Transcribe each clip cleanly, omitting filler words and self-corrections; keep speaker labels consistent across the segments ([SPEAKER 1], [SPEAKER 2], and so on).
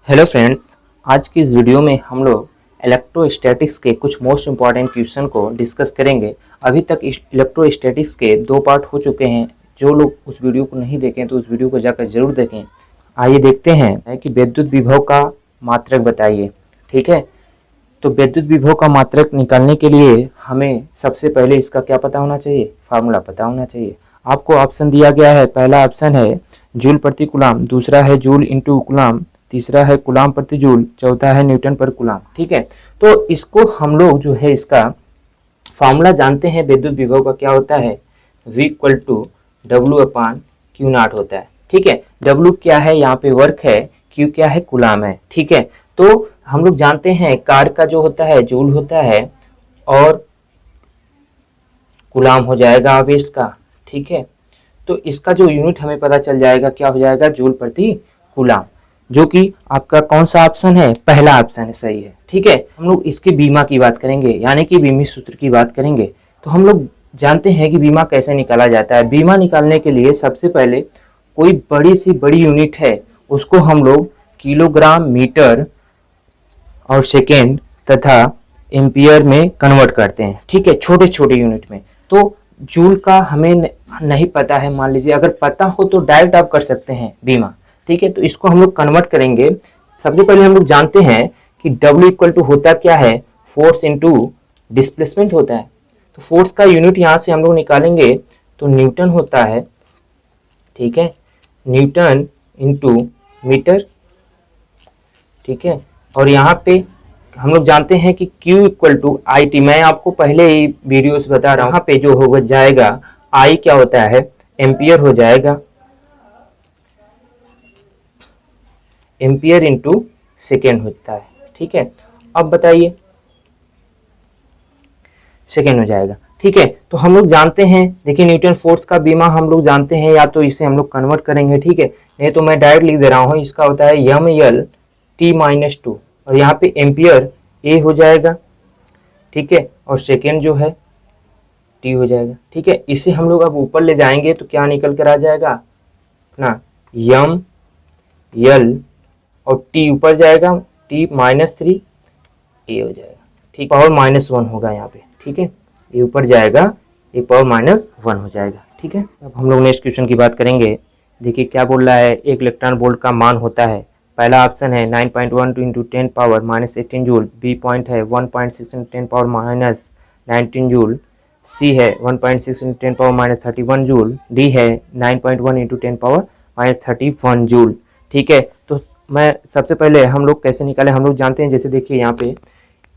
[SPEAKER 1] Hello friends, आज की इस वीडियो में हम लोग इलेक्ट्रोस्टैटिक्स के कुछ मोस्ट इंपॉर्टेंट क्वेश्चन को डिस्कस करेंगे। अभी तक इलेक्ट्रोस्टैटिक्स के 2 पार्ट हो चुके हैं। जो लोग उस वीडियो को नहीं देखें तो उस वीडियो को जाकर जरूर देखें। आइए देखते हैं कि विद्युत विभव का मात्रक बताइए। ठीक है, तो विद्युत विभव का मात्रक निकालने के लिए हमें सबसे पहले इसका क्या पता होना चाहिए, फार्मूला पता होना चाहिए। आपको ऑप्शन दिया गया है, पहला ऑप्शन है जूल प्रति कूलाम, दूसरा है जूल इंटू कूलाम, तीसरा है कूलाम प्रति जूल, चौथा है न्यूटन पर कूलाम। ठीक है, तो इसको हम लोग जो है इसका फार्मूला जानते हैं। विद्युत विभव का क्या होता है, V equal to W upon Q naught होता है। ठीक है, W क्या है, यहाँ पे वर्क है, Q क्या है, कूलाम है। ठीक है, तो हम लोग जानते हैं कार का जो होता है जूल होता है और कूलाम हो जाएगा आवेश का। ठीक है, तो इसका जो यूनिट हमें पता चल जाएगा, क्या हो जाएगा, जूल प्रति कूलाम, जो कि आपका कौन सा ऑप्शन है, पहला ऑप्शन है, सही है। ठीक है, हम लोग इसके बीमा की बात करेंगे, यानी कि बीमी सूत्र की बात करेंगे। तो हम लोग जानते हैं कि बीमा कैसे निकाला जाता है। बीमा निकालने के लिए सबसे पहले कोई बड़ी सी बड़ी यूनिट है, उसको हम लोग किलोग्राम, मीटर और सेकेंड तथा एम्पियर में कन्वर्ट करते हैं। ठीक है, छोटे छोटे यूनिट में। तो जूल का हमें नहीं पता है, मान लीजिए अगर पता हो तो डायरेक्ट आप कर सकते हैं बीमा। ठीक है, तो इसको हम लोग कन्वर्ट करेंगे। सबसे पहले हम लोग जानते हैं कि W इक्वल टू होता क्या है, फोर्स इंटू डिस्प्लेसमेंट होता है। तो फोर्स का यूनिट यहाँ से हम लोग निकालेंगे तो न्यूटन होता है। ठीक है, न्यूटन इंटू मीटर। ठीक है, और यहाँ पे हम लोग जानते हैं कि Q equal to I T. मैं आपको पहले ही वीडियो से बता रहा हूँ, यहाँ पे जो हो जाएगा I क्या होता है, एम्पियर हो जाएगा, एम्पियर इंटू सेकेंड होता है। ठीक है, अब बताइए, सेकेंड हो जाएगा। ठीक है, तो हम लोग जानते हैं, देखिए न्यूटन फोर्स का बीमा हम लोग जानते हैं, या तो इसे हम लोग कन्वर्ट करेंगे। ठीक है, नहीं तो मैं डायरेक्ट लिख दे रहा हूँ, इसका होता है mL/t-2 और यहाँ पे एम्पियर A हो जाएगा। ठीक है, और सेकेंड जो है T हो जाएगा। ठीक है, इसे हम लोग अब ऊपर ले जाएंगे तो क्या निकल कर आ जाएगा ना, mL और T ऊपर जाएगा, T-3 A हो जाएगा। ठीक, पावर -1 होगा यहाँ पे। ठीक है, ये ऊपर जाएगा, ये पावर -1 हो जाएगा। ठीक है, अब हम लोग नेक्स्ट क्वेश्चन की बात करेंगे। देखिए क्या बोल रहा है, एक इलेक्ट्रॉन वोल्ट का मान होता है, पहला ऑप्शन है 9.12 into 10 power -18 joule, B point है 1.6 इंटू 10 पावर -19 जूल, सी है 1.6 इंटू 10 पावर -31 जूल, डी है 9.1 इंटू 10 पावर -31 जूल। ठीक है, तो मैं सबसे पहले हम लोग कैसे निकालें, हम लोग जानते हैं, जैसे देखिए यहाँ पे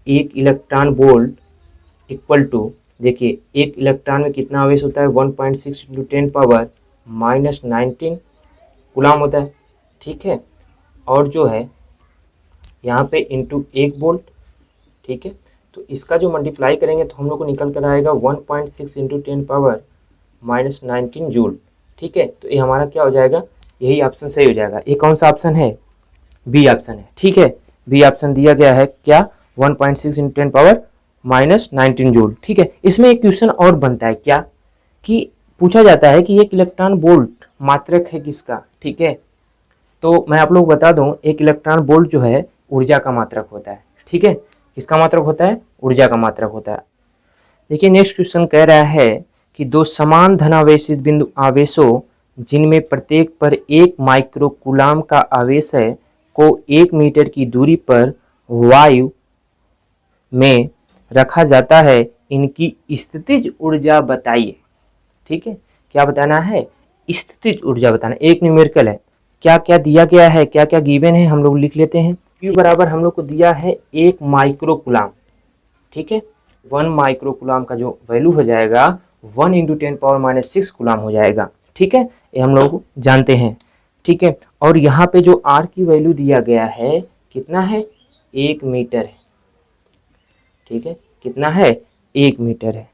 [SPEAKER 1] एक इलेक्ट्रॉन वोल्ट इक्वल टू, देखिए एक इलेक्ट्रॉन में कितना आवेश होता है, 1.6 इंटू 10 पावर -19 कूलाम होता है। ठीक है, और जो है यहाँ पे इंटू 1 वोल्ट। ठीक है, तो इसका जो मल्टीप्लाई करेंगे तो हम लोग को निकल कर आएगा 1.6 इंटू 10 पावर -19 जूल। ठीक है, तो ये हमारा क्या हो जाएगा, यही ऑप्शन सही हो जाएगा। ये कौन सा ऑप्शन है, बी ऑप्शन है। ठीक है, बी ऑप्शन दिया गया है, क्या 1.6 इंटू 10 पावर -19 जूल। ठीक है, इसमें एक क्वेश्चन और बनता है, क्या कि पूछा जाता है कि एक इलेक्ट्रॉन वोल्ट मात्रक है किसका। ठीक है, तो मैं आप लोग बता दूं, एक इलेक्ट्रॉन वोल्ट जो है ऊर्जा का मात्रक होता है। ठीक है, किसका मात्रक होता है, ऊर्जा का मात्रक होता है। देखिए नेक्स्ट क्वेश्चन कह रहा है कि दो समान धनावेशित बिंदु आवेशों जिनमें प्रत्येक पर 1 माइक्रो कूलाम का आवेश है को 1 मीटर की दूरी पर वायु में रखा जाता है, इनकी स्थितिज ऊर्जा बताइए। ठीक है, क्या बताना है, स्थितिज ऊर्जा बताना। एक न्यूमेरिकल है, क्या क्या दिया गया है, क्या क्या गिवन है, हम लोग लिख लेते हैं। Q बराबर हम लोग को दिया है 1 माइक्रो कूलाम। ठीक है, 1 माइक्रो कूलाम का जो वैल्यू हो जाएगा 1 इंटू 10 पावर -6 कूलाम हो जाएगा। ठीक है, ये हम लोग जानते हैं। ठीक है, और यहाँ पे जो R की वैल्यू दिया गया है कितना है, 1 मीटर है। ठीक है, कितना है, 1 मीटर है।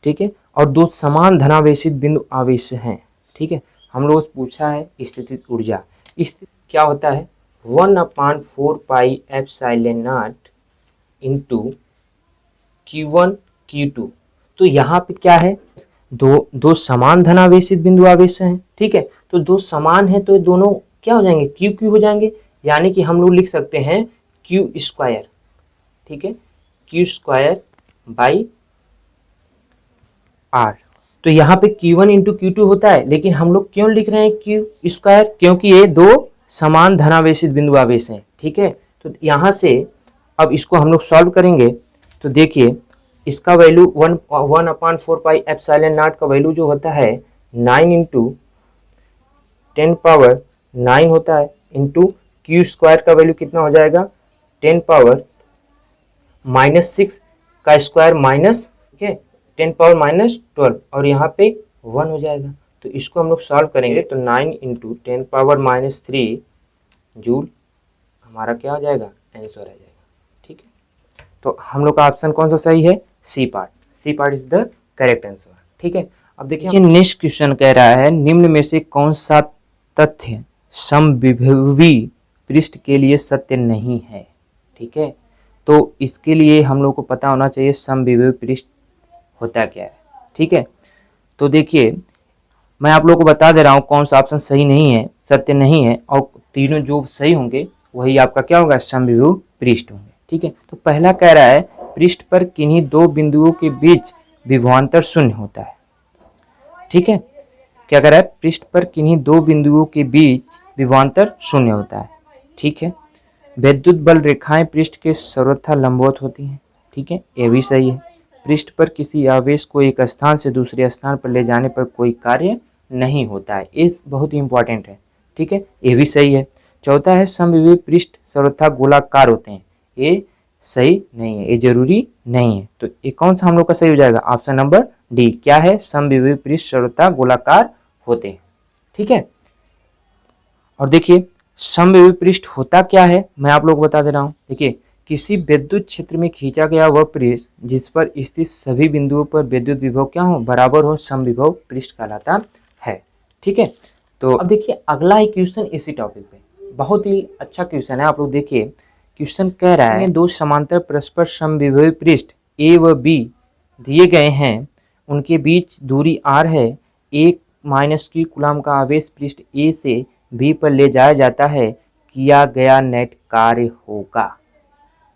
[SPEAKER 1] ठीक है, और दो समान धनावेशित बिंदु आवेश हैं। ठीक है, हम लोग पूछा है स्थितिज ऊर्जा, स्थिति क्या होता है, 1/4 pi epsilon not into Q1 Q2। तो यहाँ पे क्या है, दो समान धनावेशित बिंदु आवेश हैं। ठीक है, तो दो समान है तो दोनों क्या हो जाएंगे, Q Q हो जाएंगे, यानी कि हम लोग लिख सकते हैं क्यू स्क्वायर, ठीक है, क्यू स्क्वायर बाई आर। तो यहाँ पे Q1 इंटू Q2 होता है, लेकिन हम लोग क्यों लिख रहे हैं क्यू स्क्वायर, क्योंकि ये दो समान धनावेशित बिंदु आवेश हैं, ठीक है। तो यहाँ से अब इसको हम लोग सॉल्व करेंगे, तो देखिए इसका वैल्यू 1/4 पाई एप्सिलॉन नॉट का वैल्यू जो होता है 9 इंटू 10⁻⁹ होता है, इंटू क्यू स्क्वायर का वैल्यू कितना हो जाएगा 10⁻⁻6 का स्क्वायर माइनस, ठीक है, 10⁻⁻12 और यहाँ पे 1 हो जाएगा। तो इसको हम लोग सॉल्व करेंगे तो 9 इंटू 10⁻⁻3 जूल हमारा क्या हो जाएगा, आंसर आ जाएगा, ठीक है। तो हम लोग का ऑप्शन कौन सा सही है, C part is the correct answer, ठीक है। अब देखिए नेक्स्ट क्वेश्चन कह रहा है निम्न में से कौन सा तथ्य समविभवी पृष्ठ के लिए सत्य नहीं है, ठीक है। तो इसके लिए हम लोग को पता होना चाहिए समविभवी पृष्ठ होता क्या है, ठीक है। तो देखिए मैं आप लोगों को बता दे रहा हूँ कौन सा ऑप्शन सही नहीं है, सत्य नहीं है, और तीनों जो सही होंगे वही आपका क्या होगा, समविभव पृष्ठ होंगे, ठीक है। तो पहला कह रहा है पृष्ठ पर किन्हीं दो बिंदुओं के बीच विभवांतर शून्य होता है, ठीक है। क्या कह रहा है, पृष्ठ पर किन्हीं दो बिंदुओं के बीच विभवांतर शून्य होता है, ठीक है। विद्युत बल रेखाएं पृष्ठ के सर्वथा लंबवत होती हैं, ठीक है, ये भी सही है। पृष्ठ पर किसी आवेश को एक स्थान से दूसरे स्थान पर ले जाने पर कोई कार्य नहीं होता है, ये बहुत ही इंपॉर्टेंट है, ठीक है, ये भी सही है। चौथा है समविभव पृष्ठ सर्वथा गोलाकार होते हैं, ये सही नहीं है, ये जरूरी नहीं है। तो ये कौन सा हम लोग का सही हो जाएगा, ऑप्शन नंबर डी, क्या है, समविभव पृष्ठ सर्वथा गोलाकार होते हैं, ठीक है। और देखिए समविभव पृष्ठ होता क्या है, मैं आप लोग को बता दे रहा हूँ। देखिए किसी विद्युत क्षेत्र में खींचा गया वह पृष्ठ जिस पर स्थित सभी बिंदुओं पर विद्युत विभव क्या हो, बराबर हो, समविभव पृष्ठ कहलाता है, ठीक है। तो अब देखिए अगला ही क्वेश्चन इसी टॉपिक पे, बहुत ही अच्छा क्वेश्चन है। आप लोग देखिए क्वेश्चन कह रहा है दो समांतर परस्पर समविभव पृष्ठ ए व बी दिए गए हैं, उनके बीच दूरी r है, 1 - कूलम का आवेश पृष्ठ ए से बी पर ले जाया जाता है, किया गया नेट कार्य होगा,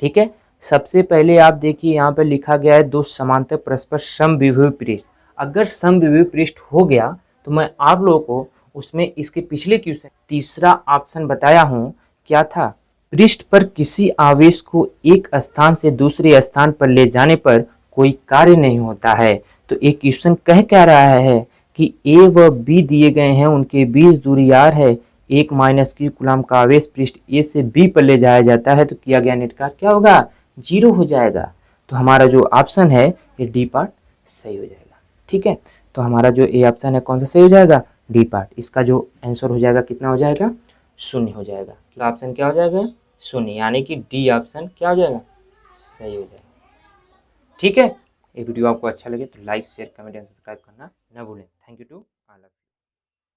[SPEAKER 1] ठीक है। सबसे पहले आप देखिए यहाँ पर लिखा गया है दो समांतर परस्पर समविभव पृष्ठ। अगर समविभव पृष्ठ हो गया तो मैं आप लोगों को उसमें इसके पिछले क्वेश्चन तीसरा ऑप्शन बताया हूँ, क्या था, पृष्ठ पर किसी आवेश को एक स्थान से दूसरे स्थान पर ले जाने पर कोई कार्य नहीं होता है। तो एक क्वेश्चन कह रहा है कि ए व बी दिए गए हैं, उनके बीच दूरी r है, 1 - कूलम का आवेश पृष्ठ ए से बी पर ले जाया जाता है, तो किया गया नेट कार्य क्या होगा, 0 हो जाएगा। तो हमारा जो ऑप्शन है ये डी पार्ट सही हो जाएगा, ठीक है। तो हमारा जो ए ऑप्शन है कौन सा सही हो जाएगा, डी पार्ट। इसका जो आंसर हो जाएगा कितना हो जाएगा, 0 हो जाएगा। ऑप्शन क्या हो जाएगा, 0, यानी कि डी ऑप्शन क्या हो जाएगा, सही हो जाएगा, ठीक है। ये वीडियो आपको अच्छा लगे तो like share comment and subscribe करना न भूलें। Thank you to all of you.